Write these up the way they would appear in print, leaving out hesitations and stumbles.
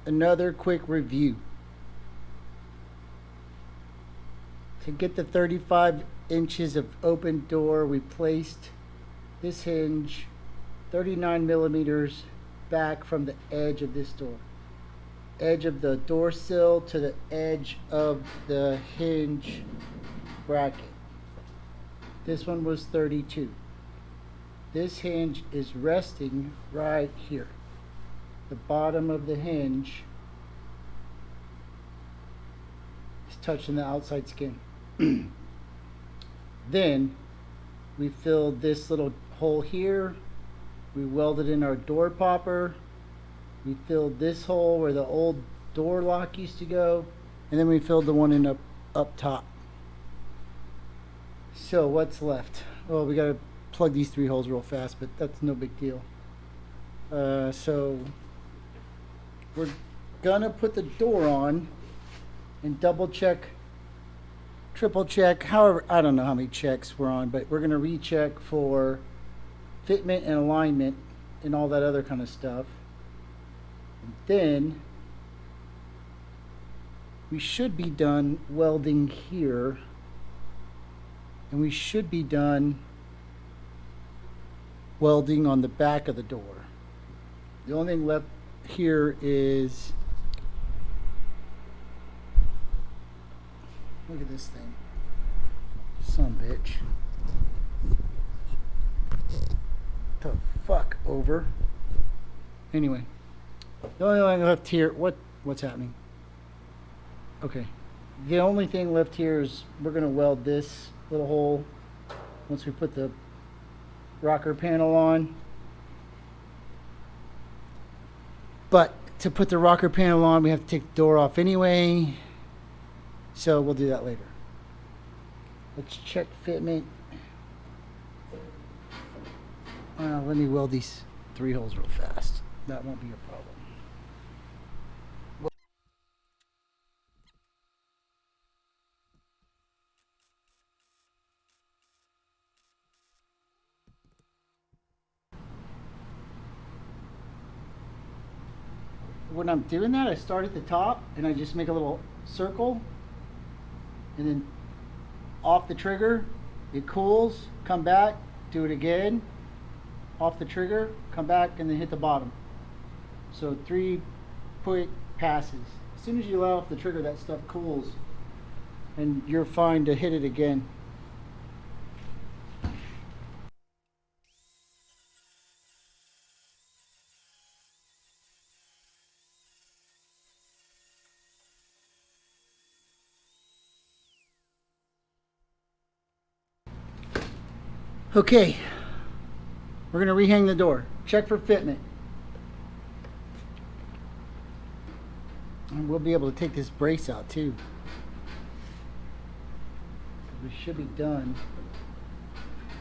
another quick review. To get the 35 inches of open door, we placed this hinge 39 millimeters back from the edge of this door. Edge of the door sill to the edge of the hinge bracket. This one was 32. This hinge is resting right here. The bottom of the hinge is touching the outside skin. Then we filled this little hole here. We welded in our door popper. We filled this hole where the old door lock used to go, and then we filled the one in up top. So what's left? Well, we gotta plug these 3 holes real fast, but that's no big deal. So we're gonna put the door on and double check, triple check, however, I don't know how many checks we're on, but we're gonna recheck for fitment and alignment and all that other kind of stuff. And then we should be done welding here, and we should be done welding on the back of the door. The only thing left here is, look at this thing, son of a bitch. The fuck over. Anyway, the only thing left here, what's happening? Okay, the only thing left here is we're gonna weld this little hole once we put the rocker panel on. But to put the rocker panel on, we have to take the door off anyway, so we'll do that later. Let's check fitment. Let me weld these 3 holes real fast. That won't be a problem. When I'm doing that, I start at the top and I just make a little circle, and then off the trigger, it cools, come back, do it again, off the trigger, come back, and then hit the bottom. So 3 quick passes. As soon as you let off the trigger, that stuff cools and you're fine to hit it again. Okay, we're going to rehang the door. Check for fitment. And we'll be able to take this brace out too. We should be done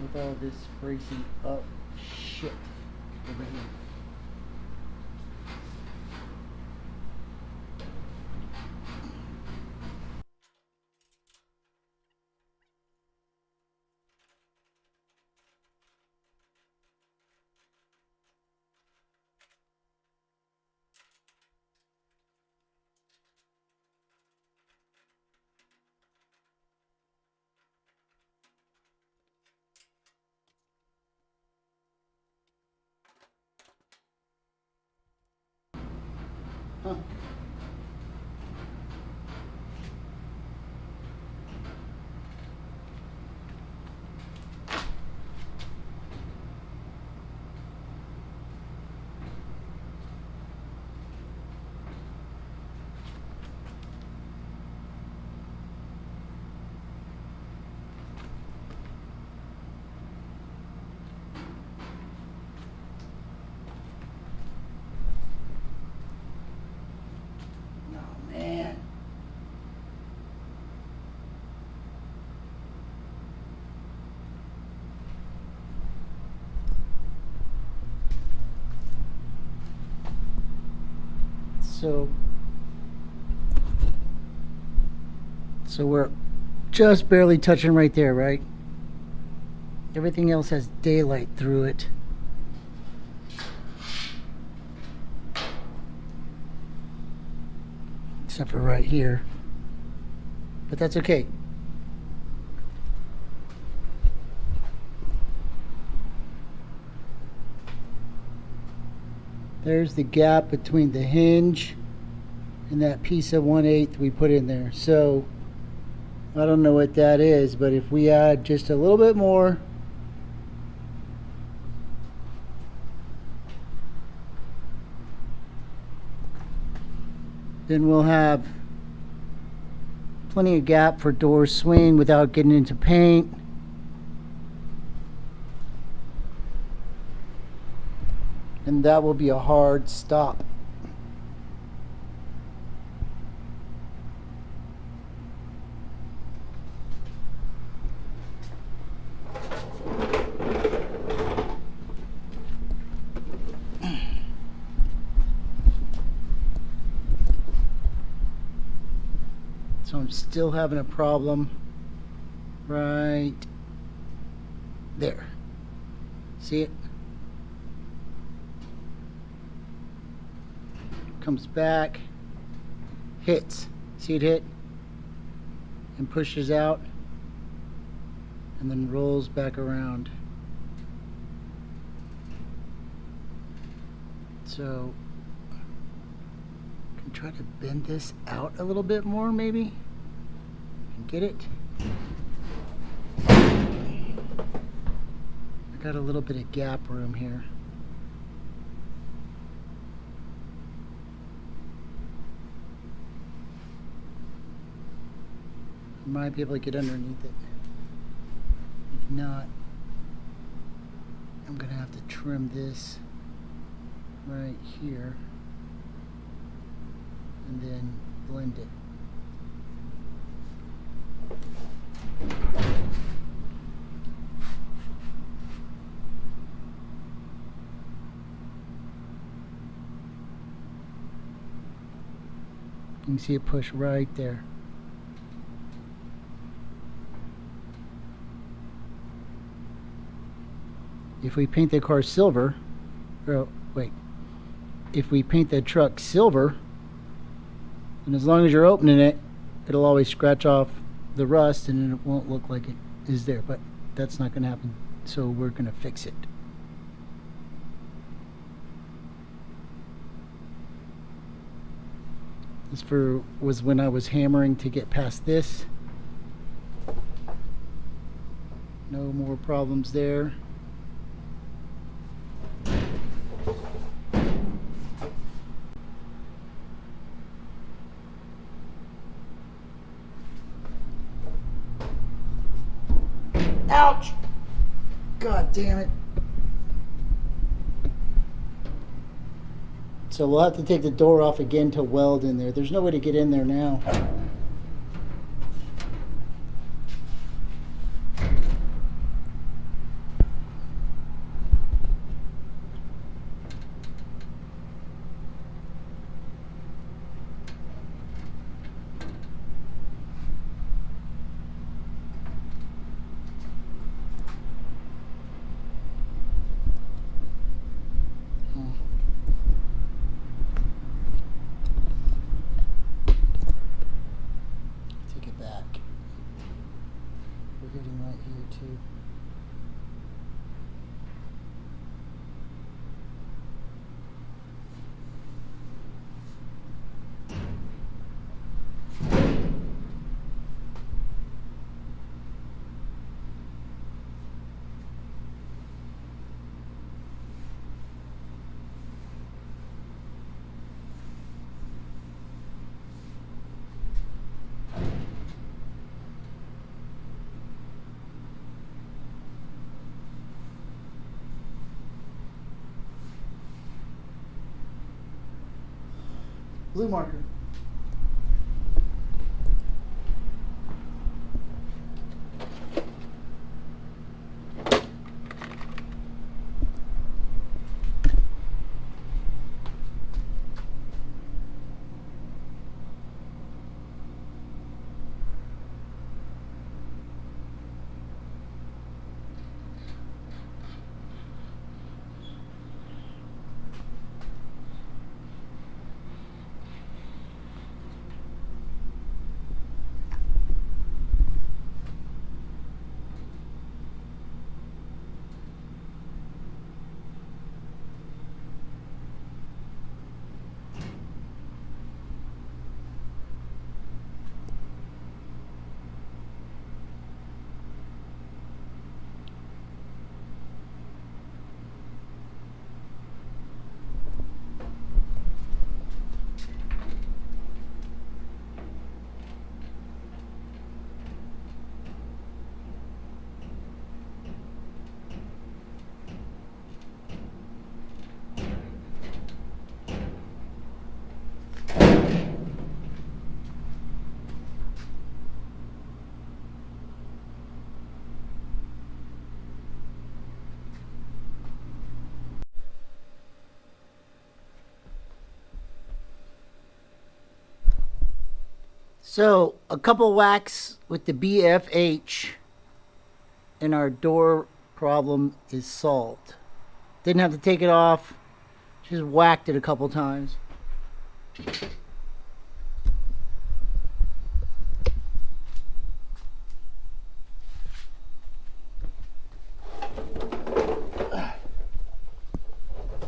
with all this bracing up shit over here. Huh. So we're just barely touching right there, right? Everything else has daylight through it. except for right here, but that's okay. There's the gap between the hinge and that piece of 1/8 we put in there. So I don't know what that is, but if we add just a little bit more, then we'll have plenty of gap for door swing without getting into paint. And that will be a hard stop. So I'm still having a problem right there. See it? Comes back, hits. See it hit? And pushes out, and then rolls back around. So I can try to bend this out a little bit more, maybe, and get it. I got a little bit of gap room here. Might be able to get underneath it. If not, I'm gonna have to trim this right here and then blend it. You can see it push right there. If we paint the car silver, if we paint the truck silver, and as long as you're opening it, it'll always scratch off the rust and it won't look like it is there, but that's not going to happen, so we're going to fix it. This was when I was hammering to get past this. No more problems there. Ouch! God damn it. So we'll have to take the door off again to weld in there. There's no way to get in there now. Too. Blue marker. So a couple whacks with the BFH and our door problem is solved. Didn't have to take it off, just whacked it a couple times.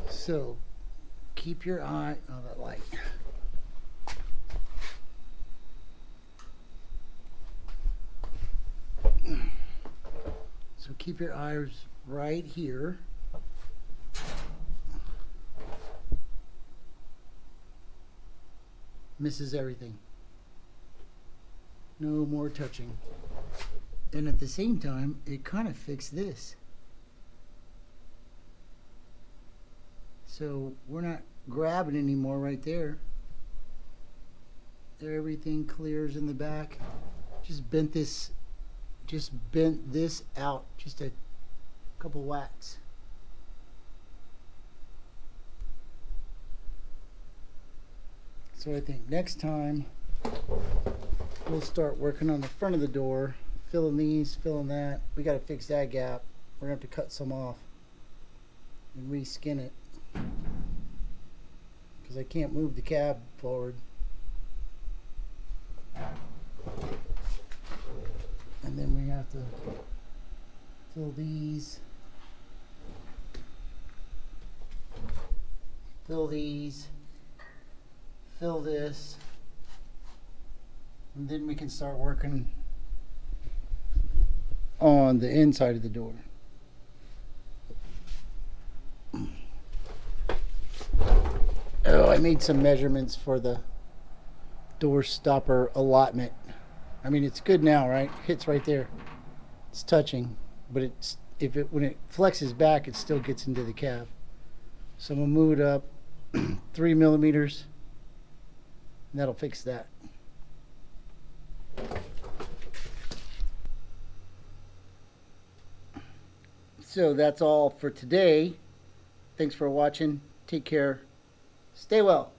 So keep your eye on that light. So keep your eyes right here. Misses everything. No more touching. And at the same time, it kind of fixed this. So we're not grabbing anymore right there. Everything clears in the back. Just bent this out, just a couple whacks. So I think next time we'll start working on the front of the door, filling these, filling that. We got to fix that gap. We're going to have to cut some off and reskin it because I can't move the cab forward. And then we have to fill these, fill this, and then we can start working on the inside of the door. Oh, I made some measurements for the door stopper allotment. I mean, it's good now, right? Hits right there. It's touching, but when it flexes back, it still gets into the cab. So I'm gonna move it up 3 millimeters, and that'll fix that. So that's all for today. Thanks for watching. Take care. Stay well.